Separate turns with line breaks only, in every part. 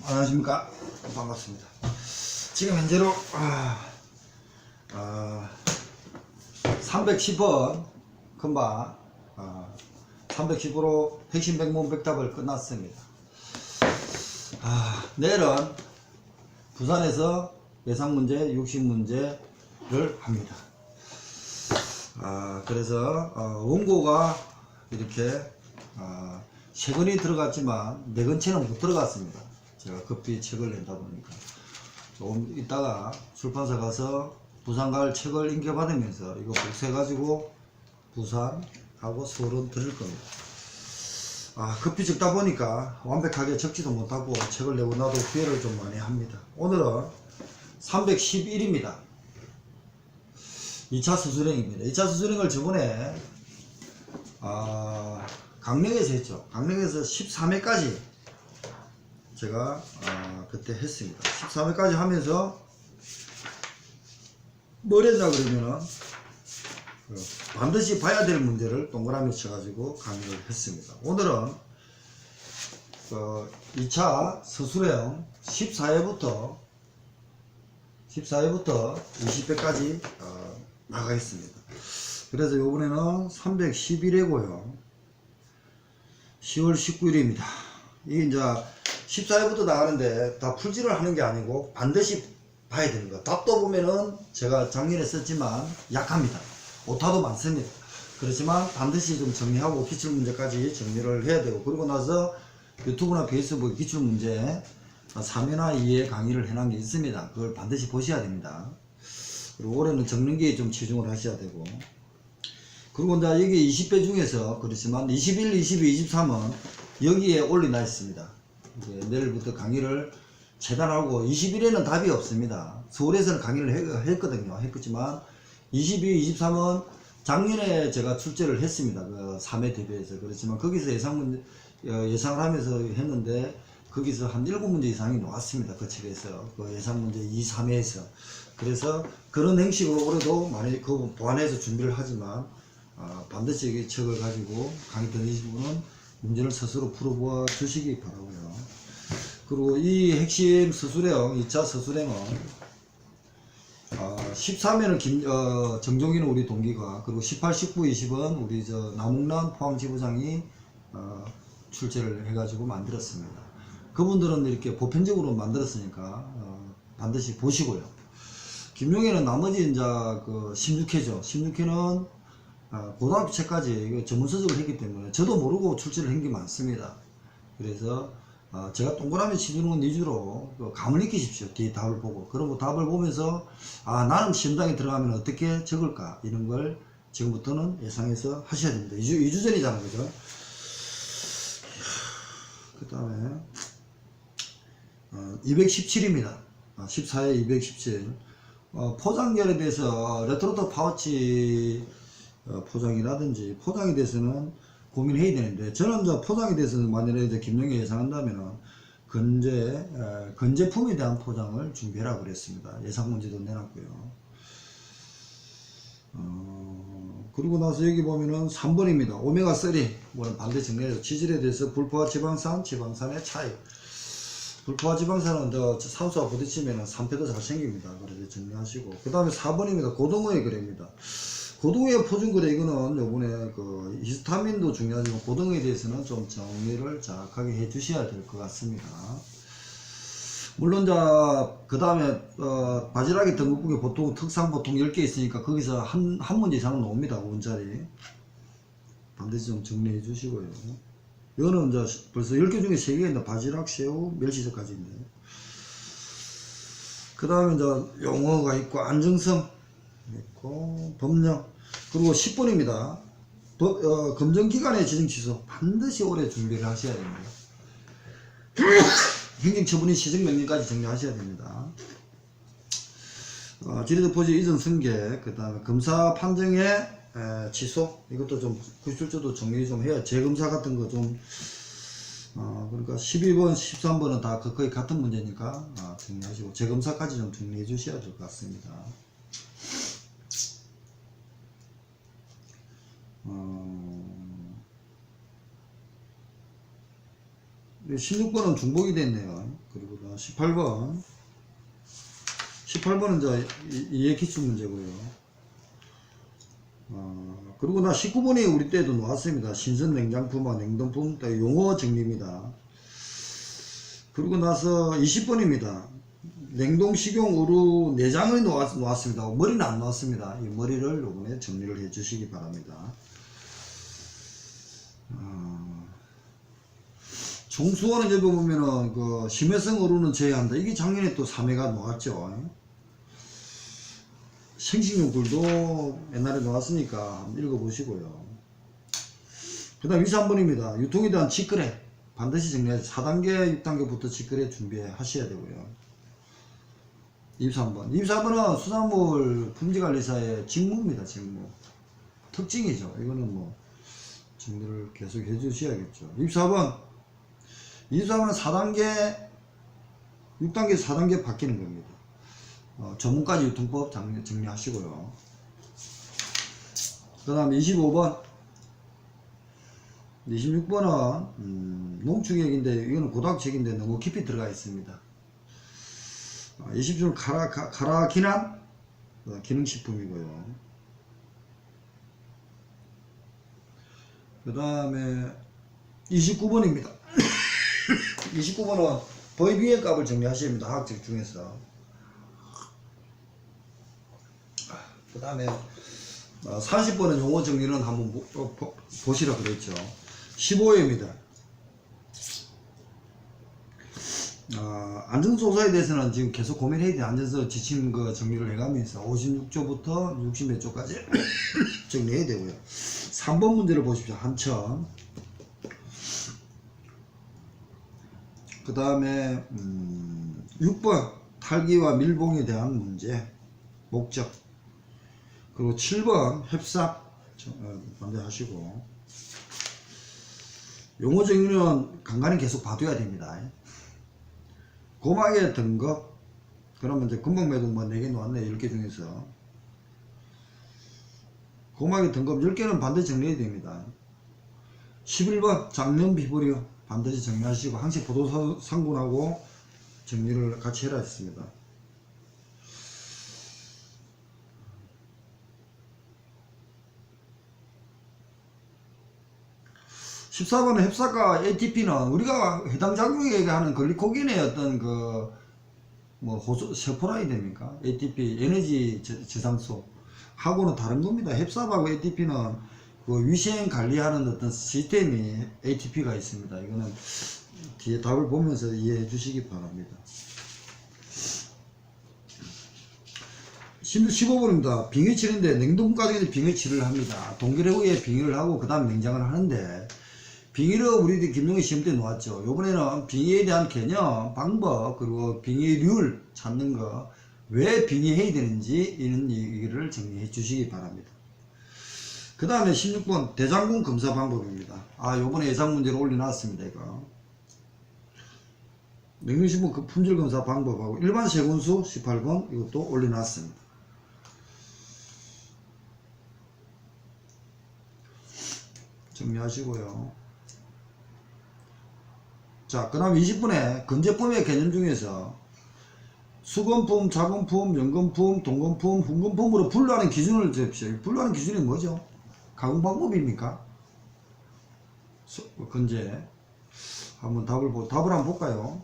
안녕하십니까. 반갑습니다. 지금 현재로 310번 금방 310으로 핵심 백문 백답을 끝났습니다. 내일은 부산에서 예상문제 60문제를 합니다. 그래서 원고가 이렇게 세 권이 들어갔지만 네 권째는 못 들어갔습니다. 제가 급히 책을 낸다 보니까 조금 이따가 출판사 가서 부산 갈 책을 인계받으면서 이거 복사해가지고 부산하고 서울은 드릴 겁니다. 급히 적다 보니까 완벽하게 적지도 못하고 책을 내고 나도 후회를 좀 많이 합니다. 오늘은 311입니다. 2차 수술행입니다. 2차 수술행을 저번에 강릉에서 했죠. 강릉에서 13회까지 제가 그때 했습니다. 13회까지 하면서 뭘 했나 그러면은 반드시 봐야 될 문제를 동그라미 쳐가지고 강의를 했습니다. 오늘은 2차 서술형 14회부터 20회까지 나가겠습니다. 그래서 요번에는 311회고요 10월 19일입니다 이게 이제 14회부터 나가는데 다 풀지를 하는 게 아니고 반드시 봐야 되는 거. 답도 보면은 제가 작년에 썼지만 약합니다. 오타도 많습니다. 그렇지만 반드시 좀 정리하고 기출문제까지 정리를 해야 되고, 그리고 나서 유튜브나 페이스북 기출문제 3회나 2회 강의를 해놓은 게 있습니다. 그걸 반드시 보셔야 됩니다. 그리고 올해는 적는기에 좀 치중을 하셔야 되고, 그리고 이제 여기 20회 중에서 그렇지만 21, 22, 23은 여기에 올려놔 있습니다. 내일부터 강의를 재단하고 21회는 답이 없습니다. 서울에서는 강의를 했거든요. 했지만 22, 23은 작년에 제가 출제를 했습니다. 그 3회 대회에서. 그렇지만 거기서 예상을 하면서 했는데 거기서 한 7문제 이상이 나왔습니다. 그 책에서. 그 예상문제 2, 3회에서. 그래서 그런 형식으로 올해도 많이 그 보완해서 준비를 하지만 반드시 이 책을 가지고 강의 들으신 분은 문제를 스스로 풀어보아 주시기 바라고요. 그리고 이 핵심 서술형 2차 서술형은 13회는 정종이는 우리 동기가, 그리고 18, 19, 20은 우리 남웅란 포항지부장이 출제를 해가지고 만들었습니다. 그분들은 이렇게 보편적으로 만들었으니까 반드시 보시고요. 김용혜는 나머지 이제 그 16회죠. 16회는 고등학교 책까지 전문서적을 했기 때문에 저도 모르고 출제를 한 게 많습니다. 그래서 제가 동그라미 치주는 위주로 감을 익히십시오. 뒤에 답을 보고. 그리고 답을 보면서 나는 시험장에 들어가면 어떻게 적을까, 이런 걸 지금부터는 예상해서 하셔야 됩니다. 2주 전이잖아요. 그죠? 그 다음에 217입니다 14회 217 포장열에 대해서 레트로더 파우치 포장이라든지 포장에 대해서는 고민해야 되는데, 저는 포장에 대해서는 만약에 김용희 예상한다면은 건제품에 대한 포장을 준비해라 그랬습니다. 예상문제도 내놨고요. 그리고 나서 여기 보면은 3번입니다. 오메가3 뭐는 반대 정리해서 지질에 대해서 불포화 지방산의 차이. 불포화 지방산은 산소와 부딪히면 산패도 잘 생깁니다. 그래서 정리하시고, 그 다음에 4번입니다. 고등어의 글입니다. 고등어의 표준글에 이거는 요번에 그 히스타민도 중요하지만 고등어에 대해서는 좀 정리를 정확하게 해 주셔야 될 것 같습니다. 물론 그 다음에 바지락의 등급국에 보통 특상 보통 10개 있으니까 거기서 한 문제 이상은 나옵니다. 원짜리 반드시 좀 정리해 주시고요. 이거는 벌써 10개 중에 3개가 있는데 바지락, 새우, 멸치젓까지 있네요. 그 다음에 용어가 있고 안정성 있고 법령, 그리고 10번입니다. 검정기관의 지정 취소 반드시 올해 준비를 하셔야 됩니다. 행정처분이 시정명령까지 정리하셔야 됩니다. 지리적 포지 이전 승계, 그 다음에 검사 판정의 취소, 이것도 좀 구출조도 정리 좀 해야, 재검사 같은 거 좀 그러니까 12번, 13번은 다 거의 같은 문제니까 정리하시고 재검사까지 좀 정리해 주셔야 될 것 같습니다. 16번은 중복이 됐네요. 그리고 18번. 18번은 이제 이해기출 문제고요. 그리고 나 19번이 우리 때도 나왔습니다. 신선 냉장품과 냉동품 용어 정리입니다. 그리고 나서 20번입니다. 냉동 식용 우루 내장이 나왔습니다. 머리는 안 나왔습니다. 이 머리를 이번에 정리를 해 주시기 바랍니다. 종수원은 여기 보면은 그 심해성 어루는 제외한다. 이게 작년에 또 3회가 나왔죠. 생식용굴도 옛날에 나왔으니까 한번 읽어보시고요. 그 다음 23번입니다. 유통에 대한 직거래 반드시 정리하세요. 4단계 6단계부터 직거래 준비하셔야 되고요. 23번 23번은 수산물 품질관리사의 직무입니다. 직무 특징이죠. 이거는 뭐 정리를 계속 해 주셔야겠죠. 24번 24번은 4단계 6단계 4단계 바뀌는 겁니다. 전문까지 유통법 정리하시고요. 그 다음 25번 26번은 농축액인데 이거는 고닥책인데 너무 깊이 들어가 있습니다. 27번 카라기난 기능식품이고요. 그 다음에 29번입니다. 29번은 보이비의 값을 정리하셔야 합니다. 화학책 중에서. 그 다음에 40번은 용어 정리는 한번 보시라 그랬죠. 15회입니다. 안전소사에 대해서는 지금 계속 고민해야 돼. 안전소 지침 그 정리를 해가면서 56조부터 60몇 조까지 정리해야 되고요. 3번 문제를 보십시오. 한천. 그 다음에 6번 탈기와 밀봉에 대한 문제 목적. 그리고 7번 협삽 먼저 하시고, 용어 정리는 간간히 계속 봐둬야 됩니다. 고막의 등급, 그러면 이제 금방매도 뭐 4개 나왔네. 10개 중에서 고막의 등급 10개는 반드시 정리해야 됩니다. 11번 장염 비브리오 반드시 정리하시고, 항시 보도 상군하고 정리를 같이 해라 했습니다. 14번은 햅사과 ATP는 우리가 해당 작용에 하는 글리코겐의 어떤 뭐 세포라이 됩니까? ATP 에너지 저장소 하고는 다른 겁니다. 햅사과하고 ATP는 그 위생 관리하는 어떤 시스템이 ATP가 있습니다. 이거는 뒤에 답을 보면서 이해해 주시기 바랍니다. 15번입니다. 빙의칠인데 냉동 과정에서 빙의칠을 합니다. 동결의 빙의를 하고 그 다음 냉장을 하는데, 빙의를 우리 김용희 시험 때 놓았죠. 요번에는 빙의에 대한 개념, 방법, 그리고 빙의률 찾는 거, 왜 빙의해야 되는지 이런 얘기를 정리해 주시기 바랍니다. 그 다음에 16번 대장군 검사 방법입니다. 요번에 예상 문제를 올려놨습니다. 이거 냉동식품 그 품질 검사 방법하고 일반 세군수 18번 이것도 올려놨습니다. 정리하시고요. 자, 그 다음 20분에 건제품의 개념 중에서 수건품, 자금품, 연금품, 동금품, 훈금품으로 분류하는 기준을 잡으시오. 분류하는 기준이 뭐죠? 가공 방법입니까? 건제. 한번 답을 한번 볼까요?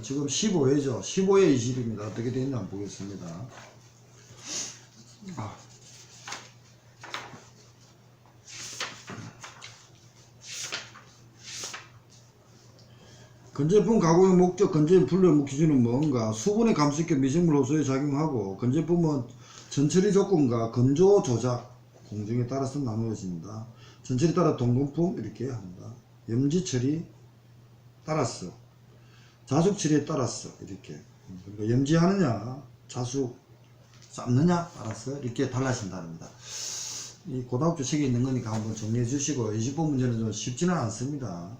지금 15회죠. 15회 20입니다. 어떻게 되는지 한번 보겠습니다. 건제품 가공의 목적, 건제품 분류 기준은 뭔가, 수분의 감속력 미생물 호소에 작용하고, 건제품은 전처리 조건과 건조 조작 공정에 따라서 나누어진다. 전처리 따라 동금품 이렇게 합니다. 염지 처리 따라서, 자숙 처리에 따라서 이렇게, 그러니까 염지하느냐 자숙 삶느냐 따라서 이렇게 달라진답니다. 이 고등학교 책에 있는 거니까 한번 정리해 주시고, 20번 문제는 좀 쉽지는 않습니다.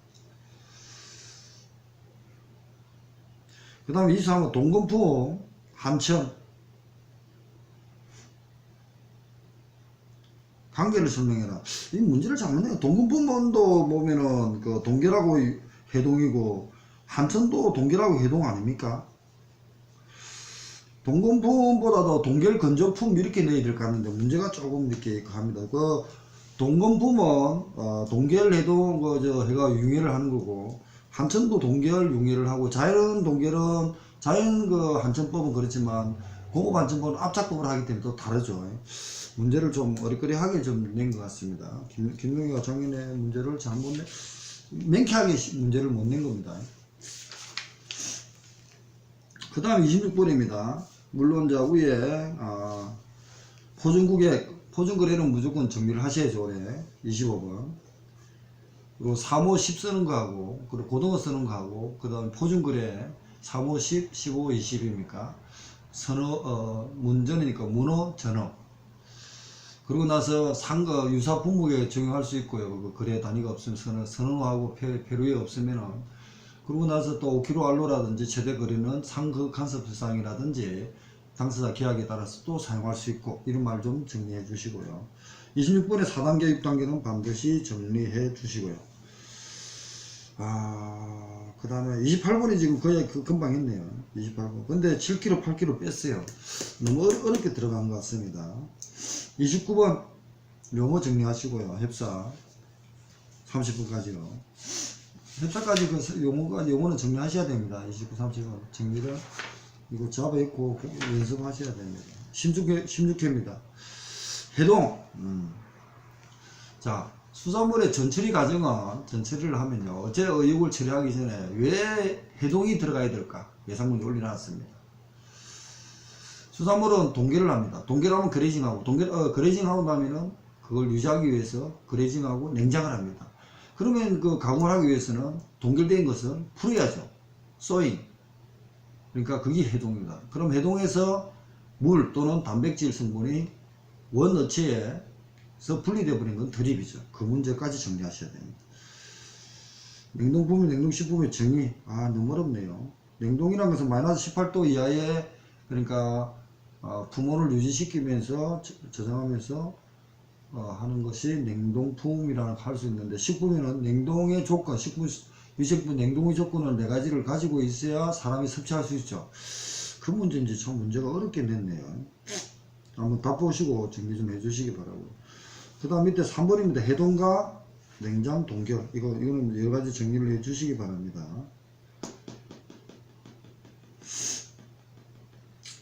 그 다음에 23번 동금품 한천 관계를 설명해라. 이 문제를 잘못해요. 동금품도 보면은 그 동결하고 해동이고, 한천도 동결하고 해동 아닙니까? 동건품보다도 동결 건조품 이렇게 내야 될 것 같은데 문제가 조금 이렇게 합니다. 그 동건품은 동결 해동 그저 해가 융해를 하는 거고, 한천도 동결 융해를 하고, 자연 동결은 자연 그 한천법은 그렇지만 공업 한천법은 압착법을 하기 때문에 또 다르죠. 문제를 좀 어리거리하게 좀 낸 것 같습니다. 김동희가 작년에 문제를 잘못 명쾌하게 문제를 못 낸 겁니다. 그 다음에 26번입니다. 물론 자 위에 포준거래는 무조건 정리를 하셔야죠. 올해 25번. 그리고 3호 10 쓰는 거하고, 그리고 고등어 쓰는 거하고, 그 다음에 포준거래 3호 10, 15, 20입니까? 문전이니까 문어, 전어. 그러고 나서 상거 유사 품목에 적용할 수 있고요. 그 거래 단위가 없으면 선어하고 페루에 없으면은. 그러고 나서 또 5kg 알로라든지 최대 거래는 상그 간섭상이라든지 당사자 계약에 따라서 또 사용할 수 있고, 이런 말 좀 정리해 주시고요. 26번의 4단계 6단계는 반드시 정리해 주시고요. 그 다음에 28번이 지금 거의 금방 했네요. 28번. 근데 7kg 8kg 뺐어요. 너무 어렵게 들어간 것 같습니다. 29번 용어 정리하시고요. heb사 30분까지요. heb사까지 그 용어는 정리하셔야 됩니다. 29, 30분 정리를 이거 잡아있고 연습하셔야 됩니다. 16회입니다. 해동. 자, 수산물의 전처리 과정은 전처리를 하면요, 어째 의혹을 처리하기 전에 왜 해동이 들어가야 될까? 예상문제 올려놨습니다. 수산물은 동결을 합니다. 동결하면 그레이징하고, 그레이징하고 나면은 그걸 유지하기 위해서 그레이징하고 냉장을 합니다. 그러면 그 가공을 하기 위해서는 동결된 것을 풀어야죠. 소잉. 그러니까 그게 해동입니다. 그럼 해동에서 물 또는 단백질 성분이 원어체에서 분리되어 버린 건 드립이죠. 그 문제까지 정리하셔야 됩니다. 냉동품이 냉동식품의 정의. 너무 어렵네요. 냉동이라는 것은 마이너스 18도 이하에, 그러니까 품온을 유지시키면서 저장하면서 하는 것이 냉동품이라고 할 수 있는데, 식품에는 냉동의 조건, 유식품 냉동의 조건을 4가지를 가지고 있어야 사람이 섭취할 수 있죠. 그 문제인지 참 문제가 어렵게 냈네요. 한번 다 보시고 정리 좀 해주시기 바라고요. 그 다음 밑에 3번입니다. 해동과 냉장 동결. 이거는 여러가지 정리를 해주시기 바랍니다.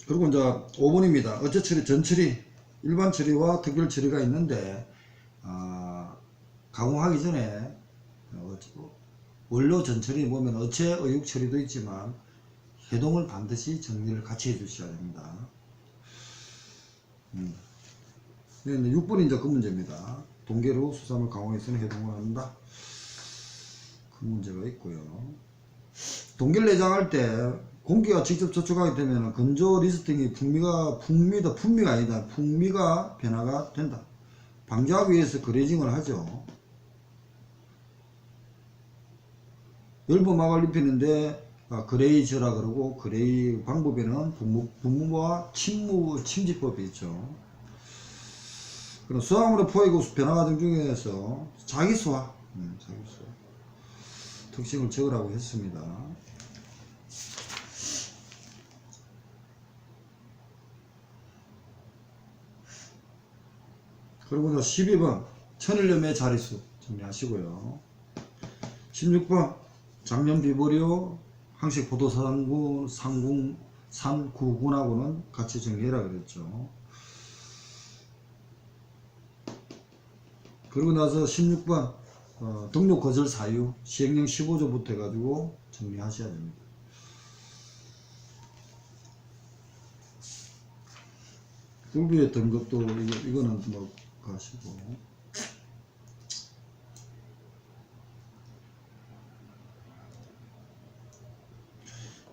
그리고 이제 5번입니다. 어째 처리, 전처리, 일반 처리와 특별 처리가 있는데, 가공하기 전에 원료 전처리 보면 어체 의육 처리도 있지만 해동을 반드시 정리를 같이 해 주셔야 됩니다. 6번이 이제 그 문제입니다. 동결 후 수산물 가공에서는 해동을 한다. 그 문제가 있고요. 동결 내장할 때 공기가 직접 접촉하게 되면 건조 리스팅이 풍미가 아니다. 풍미가 변화가 된다. 방지하기 위해서 그레이징을 하죠. 열분막을 입히는데 그레이저라 그러고, 그레이 방법에는 분무와 침지법이 있죠. 그럼 수화물의 포획 후 변화 과정 중에서 자기수화 특징을 적으라고 했습니다. 그리고 12번 천일염의 자리수 정리하시고요. 16번 작년 비보리오 항식 포도산구 산구군하고는 같이 정리해라 그랬죠. 그리고 나서 16번 등록 거절 사유 시행령 15조부터 해가지고 정리하셔야 됩니다. 꿀비의 등급도 이거는 뭐 가시고,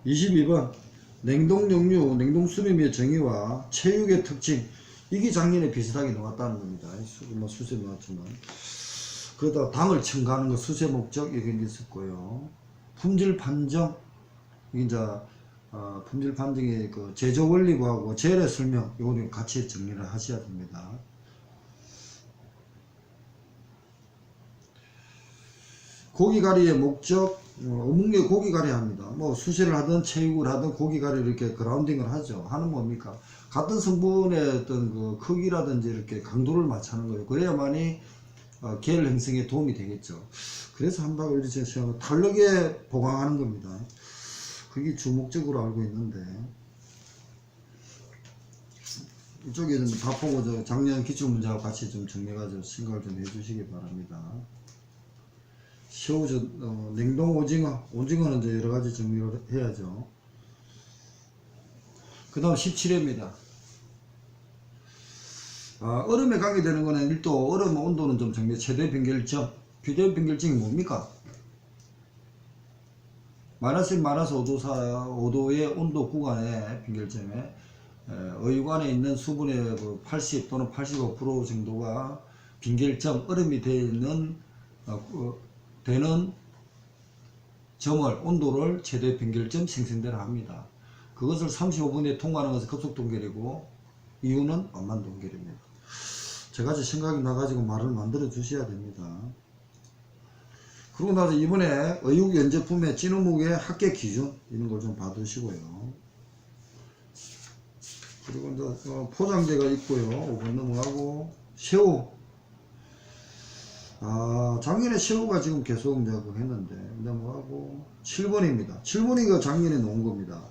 22번 냉동용류, 냉동수림의 정의와 체육의 특징. 이게 작년에 비슷하게 나왔다는 겁니다. 수세 나왔지만. 그러다 당을 첨가하는 거 수세 목적 이게 있었고요. 품질 판정, 이게 이제 품질 판정의 그 제조 원리하고 재래 설명, 이거는 같이 정리를 하셔야 됩니다. 고기가리의 목적, 어묵에 고기가리 합니다. 뭐 수시를 하든 체육을 하든 고기가리 이렇게 그라운딩을 하죠. 하는 뭡니까? 같은 성분의 어떤 그 크기라든지 이렇게 강도를 맞추는 거예요. 그래야만이 계열 형성에 도움이 되겠죠. 그래서 한박을 이렇게 탄력에 보강하는 겁니다. 그게 주목적으로 알고 있는데, 이쪽에 좀 다 보고 작년 기출문제하고 같이 좀 정리해가지고 생각을 좀 해주시기 바랍니다. 새우, 냉동 오징어는 이제 여러가지 정리를 해야죠. 그 다음 17회입니다. 얼음에 관계되는 거는 1도, 얼음 온도는 좀 정리, 최대 변결점. 최대 변결점이 뭡니까? 마이너스 1, 마이너스 5도의 온도 구간의 변결점에 어육 안에 있는 수분의 80 또는 85% 정도가 변결점, 얼음이 되는 점을, 온도를 최대 변결점 생성대라 합니다. 그것을 35분에 통과하는 것은 급속 동결이고, 이유는 완만 동결입니다. 저같이 생각이 나가지고 말을 만들어 주셔야 됩니다. 그러고 나서 이번에 어육 연제품의 찐어묵의 합계 기준, 이런 걸 좀 봐두시고요. 그리고 이제 포장재가 있고요. 5번 넘어가고, 새우. 작년에 새우가 지금 계속 이제 했는데, 넘어가고, 7번입니다. 7번이 작년에 놓은 겁니다.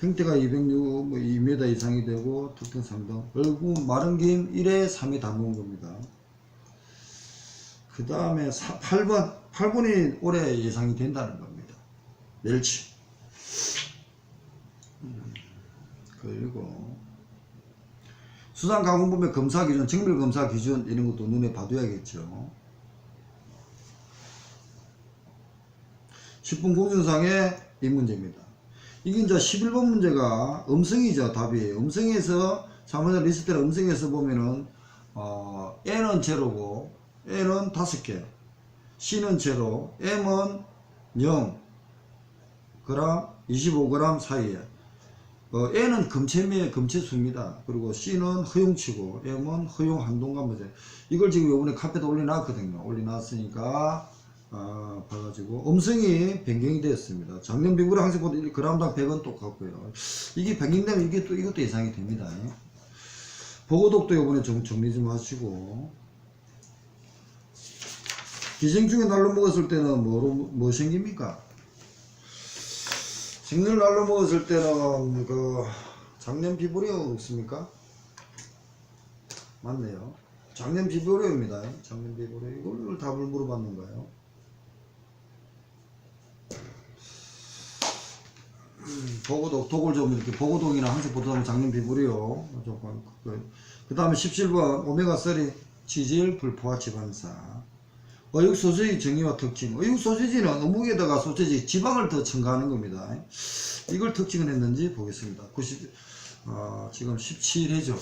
형태가 206, 2m 이상이 되고, 특징 3등. 얼굴 마른 김 1회 3회 담은 겁니다. 그 다음에 8번이 올해 예상이 된다는 겁니다. 멸치. 그리고 수산가공법의 검사기준, 정밀검사기준 이런 것도 눈에 봐둬야겠죠. 10분 공준상의 이 문제입니다. 이게 이제 11번 문제가 음성이죠. 답이에요. 음성에서 사무자 리스트를 음성에서 보면은 N은 제로고 N은 5개, C는 제로, M은 0g, 25g 사이에. N은 금체수입니다. 그리고 C는 허용치고 M은 허용 한동간 문제. 이걸 지금 요번에 카페에 올려놨거든요. 올려놨으니까 봐가지고 음성이 변경이 되었습니다. 작년 비구라 항생보다 g당 100은 똑같고요. 이게 변경되면 이것도 예상이 됩니다. 보고독도 요번에 좀 정리 좀 하시고, 기생충에 날로 먹었을 때는 뭐 생깁니까? 생선을 날로 먹었을 때는 작년 비브리오 없습니까? 맞네요. 작년 비브리오입니다. 작년 비브리오. 이걸 답을 물어봤는 거예요. 보고독, 독을 좀 이렇게 보고독이나 항생보다는 작년 비브리오. 그 다음에 17번 오메가3 지질 불포화 지방사. 어육 소시지 정의와 특징. 어육 소시지는 어묵에다가 소시지 지방을 더 첨가하는 겁니다. 이걸 특징을 했는지 보겠습니다. 지금 17회죠.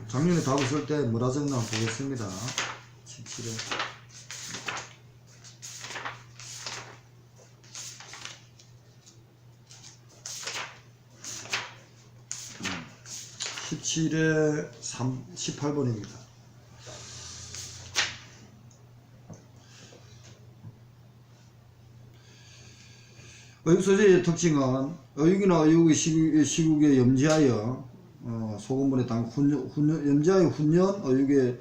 작년에 답을 쓸 때 뭐라 적나 보겠습니다. 17회. 17회 18번입니다. 어육소재의 특징은 어육이나 어육의 시국에 염지하여 소금물에 염지하여 훈연 어육에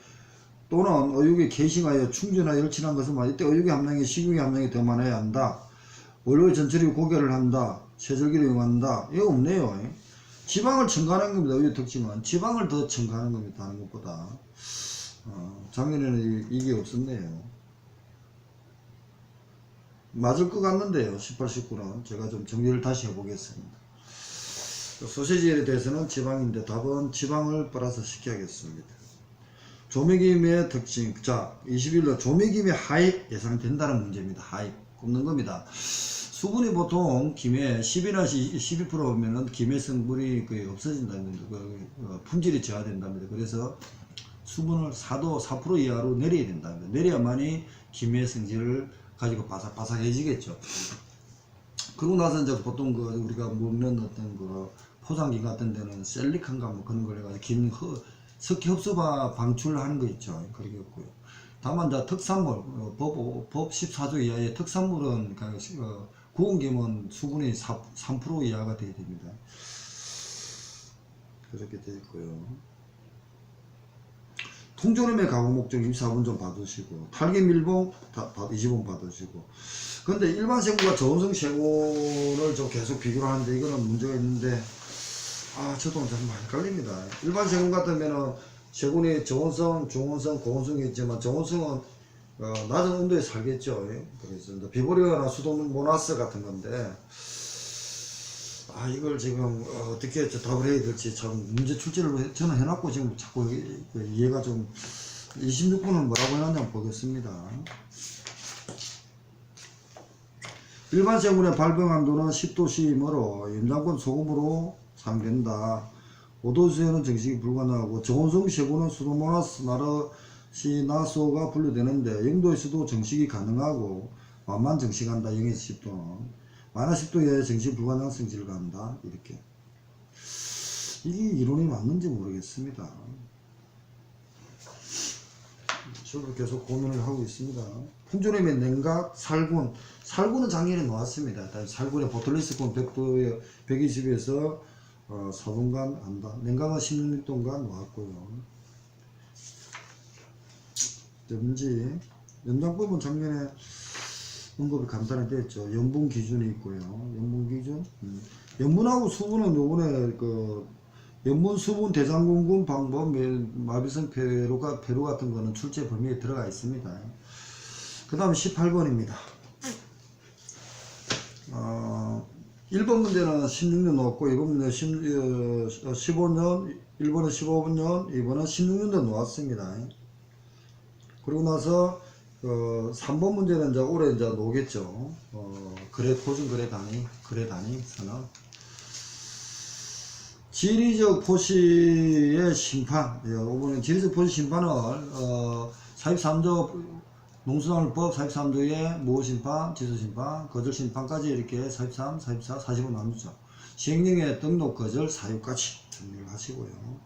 또는 어육에 개싱하여 충전하여 열친한 것은 말이다. 이때 어육의 함량이 식육의 함량이 더 많아야 한다. 원료의 전처리 고결을 한다. 세절기를 이용한다. 이거 없네요. 지방을 첨가하는 겁니다. 어육의 특징은 지방을 더 첨가하는 겁니다. 다른 것보다. 작년에는 이게 없었네요. 맞을 것 같는데요. 18, 19는 제가 좀 정리를 다시 해보겠습니다. 소시지에 대해서는 지방인데 답은 지방을 플러스 시켜야겠습니다. 조미김의 특징. 자, 21로 조미김의 하입 예상된다는 문제입니다. 하입 굽는 겁니다. 수분이 보통 김에 10이나 11% 오면은 김의 성분이 거의 없어진답니다. 품질이 저하된답니다. 그래서 수분을 4% 이하로 내려야 된답니다. 내려야만이 김의 성질을 가지고 바삭바삭해지겠죠. 그러고 나서 이제 보통 우리가 먹는 어떤 포장기 같은 데는 셀리칸가 뭐 그런 걸 해가지고 석회 흡수바 방출하는 거 있죠. 그러겠고요. 다만 이제 특산물 법 14조 이하의 특산물은 구운 김은 수분이 3% 이하가 되어야 됩니다. 그렇게 되어 있고요. 통조림의 가공 목적 24번 좀 받으시고, 탈기 밀봉 20번 받으시고. 근데 일반 쇠고가 저온성 쇠고를 좀 계속 비교를 하는데 이거는 문제가 있는데, 저도 좀 많이 헷갈립니다. 일반 쇠고 같으면은 쇠고이 저온성, 중온성, 고온성이 있지만 저온성은 낮은 온도에 살겠죠. 그래서 비보리아나 수도모나스 같은 건데, 이걸 지금 어떻게 답을 해야 될지 참 문제 출제를 저는 해놨고 지금 자꾸 이해가 좀 26분은 뭐라고 해놨냐 한번 보겠습니다. 일반 쇠고의 발병 한도는 10도 C이므로 연장권 소금으로 사용된다. 5도 수에는 정식이 불가능하고 저온성 쇠고는 수도모나스 나르시나소가 분류되는데 0도에서도 정식이 가능하고 완만 정식한다. 0에서 10도는 마이너스 10도 이하의 정식 불가능한 성질을 갖는다. 이렇게. 이게 이론이 맞는지 모르겠습니다. 저도 계속 고민을 하고 있습니다. 풍조림의 냉각, 살군. 살군은 작년에 나왔습니다. 살군의 보틀리스콘 120에서 4분간 한다. 냉각은 16도간 나왔고요. 뭔지 연장법은 작년에 언급이 간단히 됐죠. 연분 기준이 있고요. 연분 기준. 연분하고 수분은 요번에 연분 수분 대장공군 방법 마비성 폐로 같은 거는 출제 범위에 들어가 있습니다. 그 다음에 18번입니다. 1번 문제는 16년 넣었고 2번 문제 15년, 1번은 15년, 2번은 16년도 놓았습니다. 그리고 나서 3번 문제는 이제 올해 이제 놓겠죠. 고정 거래 단위 선언. 지리적 포시의 심판. 이번에 지리적 포시 심판을 43조 농수산물법 43조의 모호심판, 지수심판, 거절심판까지 이렇게 43, 44, 45 나누죠. 시행령의 등록, 거절, 사유까지 정리를 하시고요.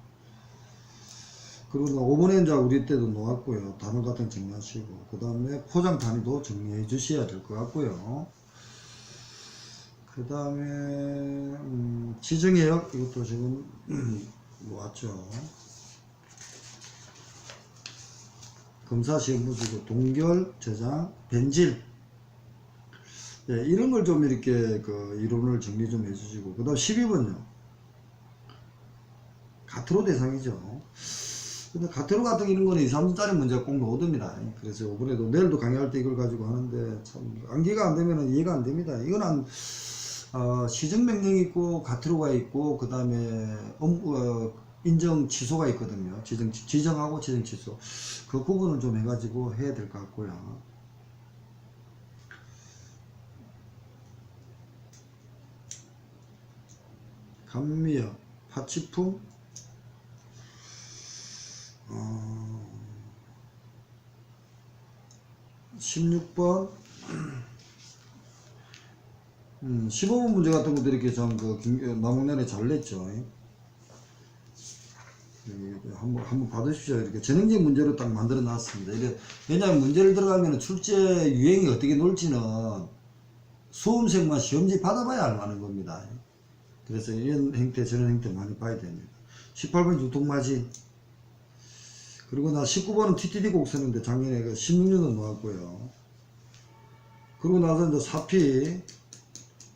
그리고 5번에 이제 우리 때도 놓았고요. 단어 같은 거 정리하시고, 그 다음에 포장 단위도 정리해 주셔야 될 것 같고요. 그 다음에 지정해역 이것도 지금 놓았죠. 검사 시험 무수고 동결, 저장, 변질. 이런 걸 좀 이렇게 이론을 정리 좀 해주시고, 그 다음 12번요. 가트로 대상이죠. 근데 가트로 같은 이런 거는 2, 3분짜리 문제가 꼭 나오답니다. 그래서 이번에도 내일도 강의할 때 이걸 가지고 하는데 참 암기가 안 되면 이해가 안 됩니다. 이거는 시정명령이 있고 가트로가 있고 그 다음에 인정 취소가 있거든요. 지정하고 지정 취소. 그 부분을 좀 해가지고 해야 될 것 같고요. 감미역, 파치품, 16번 15번 문제 같은 것도 이렇게 좀 남학년에 잘 냈죠. 한번 받으십시오. 이렇게 전형적인 문제로 딱 만들어 놨습니다. 왜냐하면 문제를 들어가면 출제 유행이 어떻게 놀지는 수험생만 시험지 받아봐야 알 만한 겁니다. 그래서 이런 형태 저런 형태 많이 봐야 됩니다. 18번 유통마진. 그리고 나 19번은 TTD 곡 쓰는데 작년에 16년도 나왔고요. 그리고 나서 이제 사피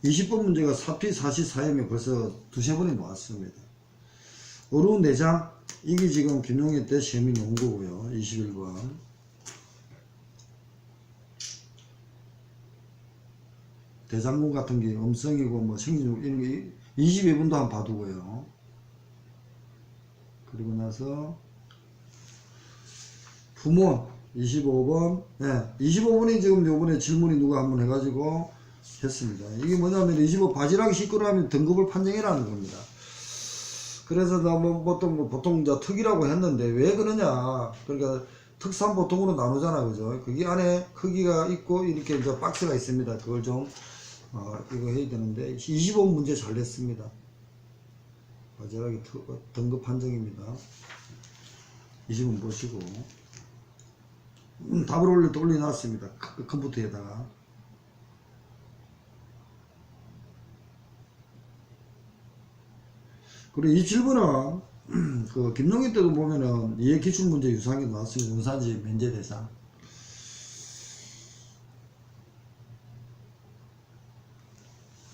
20번 문제가 사피 사시 사염에 벌써 두세 번이 나왔습니다. 어려운 내장 이게 지금 김용희 때 시험이 나온 거고요. 21번. 대장군 같은 게 음성이고 뭐 생리종 이런 게 22번도 한번 봐두고요. 그리고 나서 부몬 25번. 25번이 지금 요번에 질문이 누가 한번 해가지고 했습니다. 이게 뭐냐면 25 바지락이 시끄러우면 등급을 판정해라는 겁니다. 그래서 나 보통 특이라고 했는데 왜 그러냐. 그러니까 특산 보통으로 나누잖아. 그죠? 거기 안에 크기가 있고 이렇게 이제 박스가 있습니다. 그걸 좀 이거 해야 되는데 25번 문제 잘 냈습니다. 바지락이 등급 판정입니다. 20번 보시고 답을 올려놨습니다. 컴퓨터에다가. 그리고 27번은 그 김용희 때도 보면은 이해 기출문제 유사하게 나왔습니다. 원산지 면제 대상.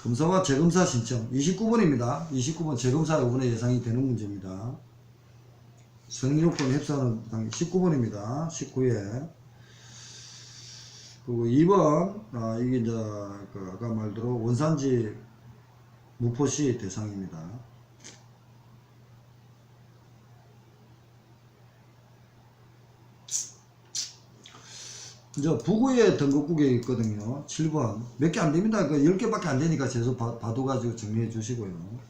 검사와 재검사 신청 29번입니다. 29번 재검사 요번에 예상이 되는 문제입니다. 성립요건 협상은 19번입니다. 19회. 그리고 2번, 이게 이제, 아까 말대로 원산지 무포시 대상입니다. 이제 부구에 등급국에 있거든요. 7번. 몇 개 안 됩니다. 10개밖에 안 되니까 재수 봐둬가지고 정리해 주시고요.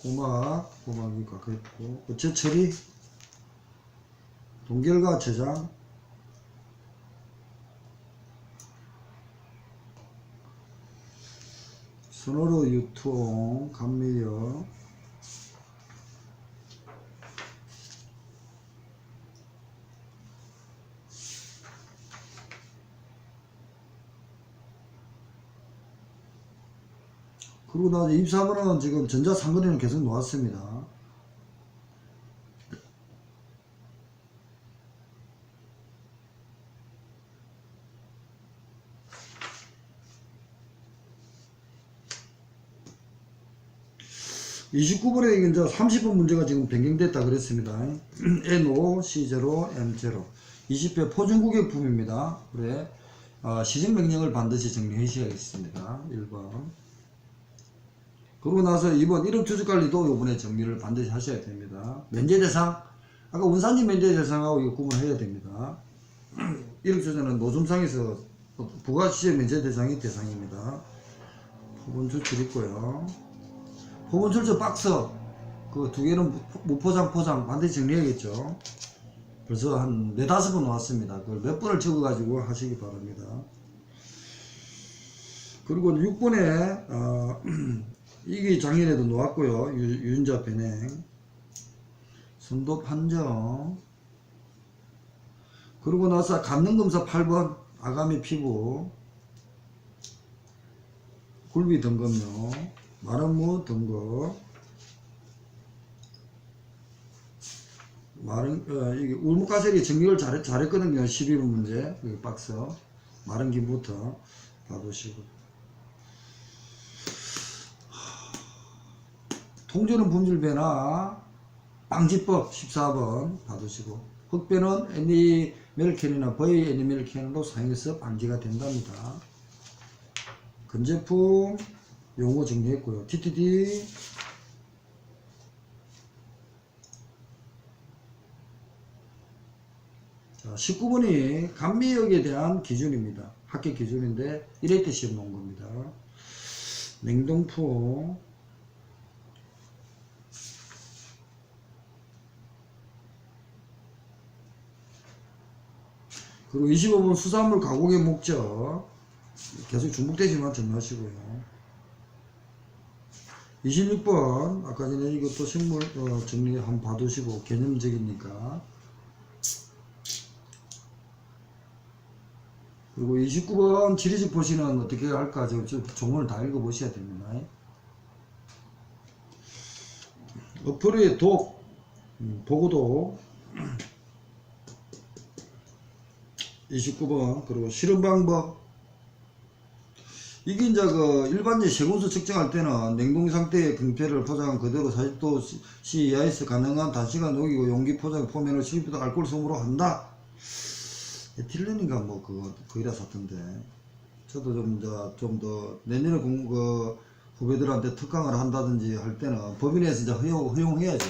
고막이 깎여있고, 어째 처리, 동결과 저장, 선호로 유통, 감미력, 그리고 나서 24번은 지금 전자상거래는 계속 놓았습니다. (29번에) 이제 30번 문제가 지금 변경됐다 그랬습니다. N5, C0, M0 20회 포준고객품입니다. 그래 시정명령을 반드시 정리해 주셔야겠습니다. 1번. 그러고 나서 2번 1억 주주관리도 요번에 정리를 반드시 하셔야 됩니다. 면제대상 아까 원산지 면제대상하고 이거 구분해야 됩니다. 1억 주주는 노점상에서 부가시세 면제대상이 대상입니다. 포본 출처 있고요. 포본 출처 박스 그 두 개는 무포장 포장 반드시 정리해야겠죠. 벌써 한 4-5번 나왔습니다. 그걸 몇 번을 적어 가지고 하시기 바랍니다. 그리고 6번에 이게 작년에도 놓았고요. 유전자 변행, 선도 판정, 그러고 나서 간능검사 8번 아가미 피부, 굴비 등급료, 마름무 등급, 이게 울무가세리 정리를 잘했거든요. 12번 문제, 여기 박스, 마른김부터 봐두시고. 통조림 품질 변화 방지법 14번 봐두시고, 흑변은 애니멜캔이나 버이 애니멜캔으로 사용해서 방지가 된답니다. 건제품 용어 정리했고요. TTD 자, 19번이 감미역에 대한 기준입니다. 합격 기준인데 1회 때 시험 놓은 겁니다. 냉동품 그리고 25번 수산물 가공의 목적 계속 중복되지만 정리하시고요. 26번 아까 전에 이것도 식물 정리 한번 봐두시고 개념적이니까. 그리고 29번 지리집 보시는 어떻게 할까 저 종을 다 읽어보셔야 됩니다. 어플의 독 보고도 29번 그리고 실험 방법 이게 이제 그 일반적 세군수 측정할 때는 냉동 상태의 금폐를 포장한 그대로 40도 C 이하에서 가능한 단시간 녹이고 용기 포장 포면을 12도 알코올 솜으로 한다. 에틸렌인가 뭐 그거 거기다 샀던데 저도 좀 더 내년에 후배들한테 특강을 한다든지 할 때는 법인에서 이제 허용해야죠.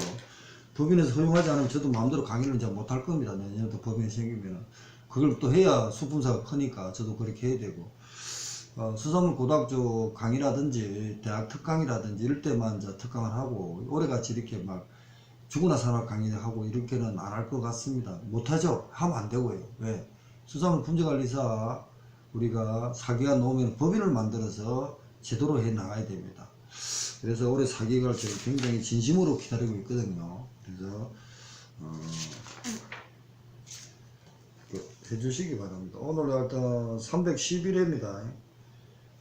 법인에서 허용하지 않으면 저도 마음대로 강의를 이제 못할 겁니다. 내년에도 법인이 생기면은. 그걸 또 해야 수분사가 크니까 저도 그렇게 해야 되고, 수산물 고등학교 강의라든지 대학 특강이라든지 이럴 때만 이제 특강을 하고 올해같이 이렇게 막 죽으나 사나 강의하고 이렇게는 안 할 것 같습니다. 못하죠. 하면 안 되고요. 왜? 수산물 품질관리사 우리가 4기간 놓으면 법인을 만들어서 제도로 해 나가야 됩니다. 그래서 올해 4기간을 제가 굉장히 진심으로 기다리고 있거든요. 그래서 해주시기 바랍니다. 오늘 하여튼 311회입니다.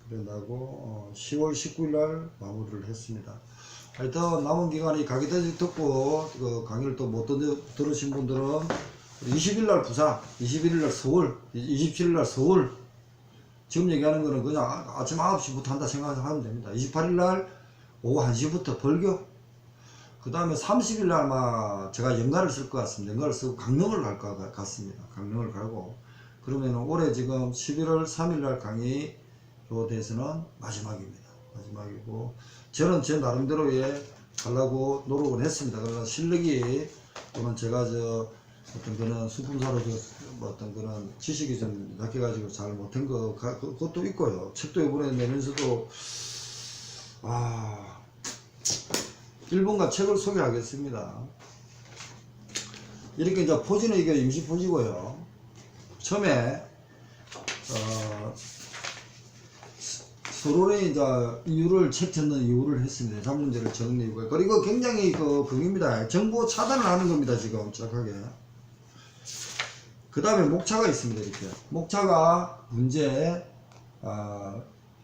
그런다고 10월 19일 날 마무리를 했습니다. 하여튼 남은 기간이 가기대직 듣고 그 강의를 또 못 들으신 분들은 20일 날 부산, 21일 날 서울, 27일 날 서울. 지금 얘기하는 거는 그냥 아침 9시부터 한다 생각하면 됩니다. 28일 날 오후 1시부터 벌교. 그 다음에 30일 날 아마 제가 연가를 쓸 것 같습니다. 연가를 쓰고 강릉을 갈 것 같습니다. 강릉을 가고. 그러면 올해 지금 11월 3일 날 강의로 대해서는 마지막입니다. 마지막이고. 저는 제 나름대로의 하려고 노력을 했습니다. 그러나 실력이 또는 제가 어떤 그런 수품사로 어떤 그런 지식이 좀 약해가지고 잘 못한 그것도 있고요. 책도 이번에 내면서도 일본과 책을 소개하겠습니다. 이렇게 이제 포지는 이게 임시 포지고요. 처음에 서론에 이제 이유를 책 찾는 이유를 했습니다. 예산 문제를 적는 이유가. 그리고 굉장히 그입니다. 정보 차단을 하는 겁니다. 지금 정확하게. 그 다음에 목차가 있습니다. 이렇게 목차가 문제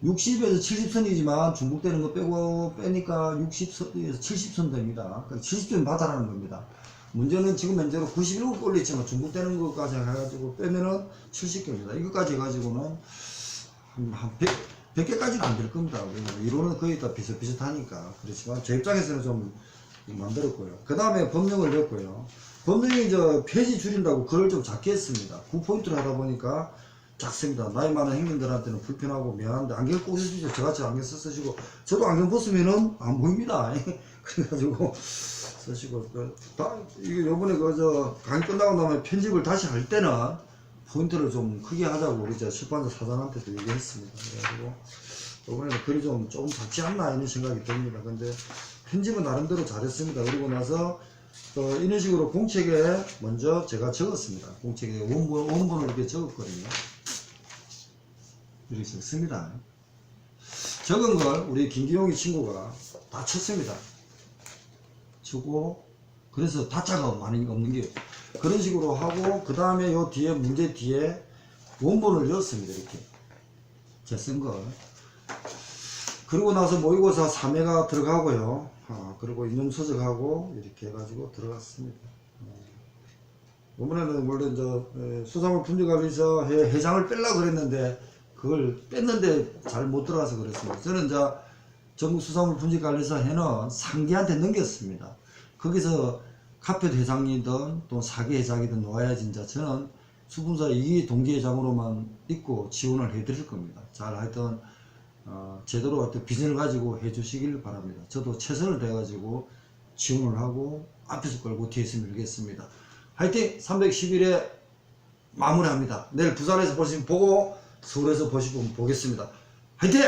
60에서 70선이지만 중복되는 거 빼니까 60선에서 70선 됩니다. 70선 받아라는 겁니다. 문제는 지금 현재로 91개 올렸지만 중복되는 것까지 해가지고 빼면은 70개입니다. 이것까지 해가지고는 한 100개까지는 안 될 겁니다. 이론은 거의 다 비슷비슷하니까. 그렇지만 제 입장에서는 좀 만들었고요. 그 다음에 법령을 냈고요. 법령이 페이지 줄인다고 글을 좀 작게 했습니다. 9포인트를 하다 보니까 작습니다. 나이 많은 행님들한테는 불편하고 미안한데 안경 꼭 쓰시죠. 저같이 안경 쓰시고 저도 안경 벗으면은 안 보입니다. 그래가지고 쓰시고 이게 요번에 강의 끝나고 나면 편집을 다시 할 때는 포인트를 좀 크게 하자고 우리 출판사 사장한테도 얘기했습니다. 그래가지고 요번에는 글이 조금 작지 않나 이런 생각이 듭니다. 근데 편집은 나름대로 잘했습니다. 그리고 나서 이런 식으로 공책에 먼저 제가 적었습니다. 공책에 원본을 이렇게 적었거든요. 이렇게 적습니다. 적은 걸 우리 김기용이 친구가 다 쳤습니다. 치고 그래서 다짜가 많이 없는 게 그런 식으로 하고 그 다음에 요 뒤에 문제 뒤에 원본을 넣었습니다. 이렇게 제가 쓴 걸. 그리고 나서 모의고사 3회가 들어가고요. 그리고 인용서적하고 이렇게 해가지고 들어갔습니다. 이번에는 원래 수산물 품질관리사 회장을 빼려고 그랬는데 그걸 뺐는데 잘 못 들어가서 그랬습니다. 저는 전국 수산물 품질관리사 회는 상계한테 넘겼습니다. 거기서 카페 회장이든 또 사계 회장이든 놓아야지 저는 수분사 2기 동기회장으로만 있고 지원을 해드릴 겁니다. 잘 하여튼 제대로 어떤 비전을 가지고 해주시길 바랍니다. 저도 최선을 다해가지고 지원을 하고 앞에서 끌고 뒤에서 밀겠습니다. 화이팅! 311회 마무리합니다. 내일 부산에서 보시면 보고 서울에서 보시면 보겠습니다. 화이팅!